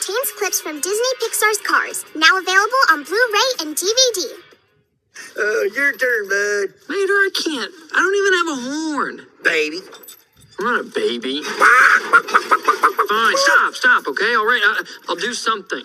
contains clips from Disney Pixar's Cars, now available on Blu-ray and DVD. Your turn, bud. Mater, I can't. I don't even have a horn. Baby. I'm not a baby. Fine, stop, okay? All right, I'll do something.